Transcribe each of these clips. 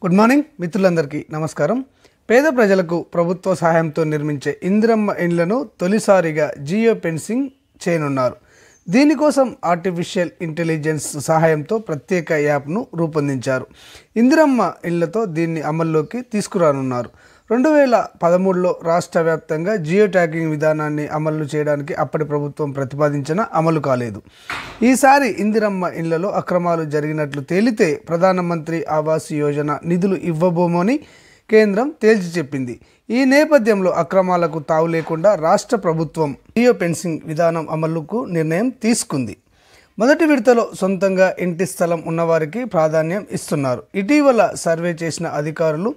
Good morning మిత్రులందరికీ నమస్కారం. పేద ప్రజలకు ప్రభుత్వ సహాయంతో నిర్మించే ఇందిరమ్మ ఇండ్లను తొలిసారిగా జియో ఫెన్సింగ్ చేయనున్నారు. దీనికోసం ఆర్టిఫిషియల్ ఇంటెలిజెన్స్ సహాయంతో ప్రత్యేక యాప్ను రూపొందించారు. ఇందిరమ్మ ఇండ్లతో దీన్ని అమల్లోకి తీసుకురానున్నారు. 2013లో రాష్ట్ర వ్యాప్తంగా జియో ట్యాగింగ్ విధానాన్ని అమలు చేయడానికి అప్పటి ప్రభుత్వం ప్రతిపాదించిన అమలు కాలేదు. ఈసారి ఇందిరమ్మ ఇండ్లలో అక్రమాలు జరిగినట్లు తేలితే ప్రధానమంత్రి ఆవాస్ యోజన నిధులు ఇవ్వబోమని కేంద్రం తేల్చి చెప్పింది. ఈ నేపథ్యంలో అక్రమాలకు తావు లేకుండా రాష్ట్ర ప్రభుత్వం జియో ఫెన్సింగ్ విధానం అమలుకు నిర్ణయం తీసుకుంది. మొదటి విడతలో సొంతంగా ఇంటి స్థలం ఉన్నవారికి ప్రాధాన్యం ఇస్తున్నారు. ఇటీవల సర్వే చేసిన అధికారులు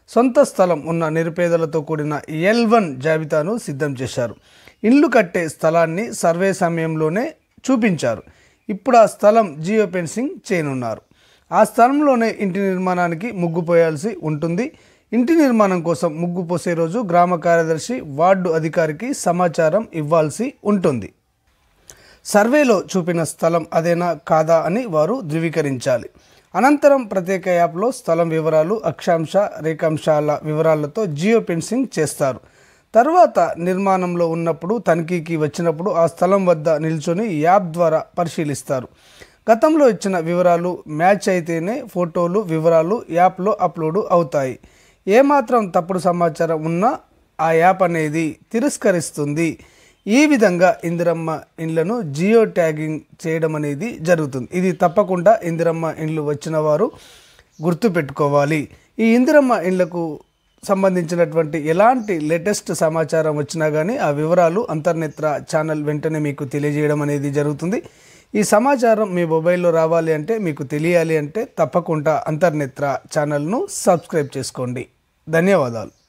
సొంత స్థలం ఉన్న నిరుపేదలతో కూడిన L1 జాబితాను సిద్ధం చేశారు. ఇల్లు కట్టే స్థలాన్ని సర్వే సమయంలోనే చూపించారు. ఇప్పుడు ఆ స్థలం జియో ఫెన్సింగ్ చేయనున్నారు. ఆ స్థలంలోనే ఇంటి నిర్మాణానికి ముగ్గు పోయాల్సి ఉంటుంది. ఇంటి నిర్మాణం కోసం ముగ్గు పోసే రోజు గ్రామ కార్యదర్శి వార్డు అధికారికి సమాచారం ఇవ్వాల్సి ఉంటుంది. సర్వేలో చూపిన స్థలం అదేనా కాదా అని వారు ధృవీకరించాలి. అనంతరం ప్రత్యేక యాప్లో స్థలం వివరాలు, అక్షాంశ, రేఖాంశాల వివరాలతో జియో ఫెన్సింగ్ చేస్తారు. తర్వాత నిర్మాణంలో ఉన్నప్పుడు తనిఖీకి వచ్చినప్పుడు ఆ స్థలం వద్ద నిల్చొని యాప్ ద్వారా పరిశీలిస్తారు. గతంలో ఇచ్చిన వివరాలు మ్యాచ్ అయితేనే ఫోటోలు, వివరాలు యాప్లో అప్లోడ్ అవుతాయి. ఏమాత్రం తప్పుడు సమాచారం ఉన్నా ఆ యాప్ అనేది తిరస్కరిస్తుంది. ఈ విధంగా ఇందిరమ్మ ఇండ్లను జియో ట్యాగింగ్ చేయడం అనేది జరుగుతుంది. ఇది తప్పకుండా ఇందిరమ్మ ఇండ్లు వచ్చిన వారు గుర్తుపెట్టుకోవాలి. ఈ ఇందిరమ్మ ఇండ్లకు సంబంధించినటువంటి ఎలాంటి లేటెస్ట్ సమాచారం వచ్చినా కానీ ఆ వివరాలు అంతర్నేత్ర ఛానల్ వెంటనే మీకు తెలియజేయడం అనేది జరుగుతుంది. ఈ సమాచారం మీ మొబైల్లో రావాలి అంటే, మీకు తెలియాలి అంటే తప్పకుండా అంతర్నేత్ర ఛానల్ను సబ్స్క్రైబ్ చేసుకోండి. ధన్యవాదాలు.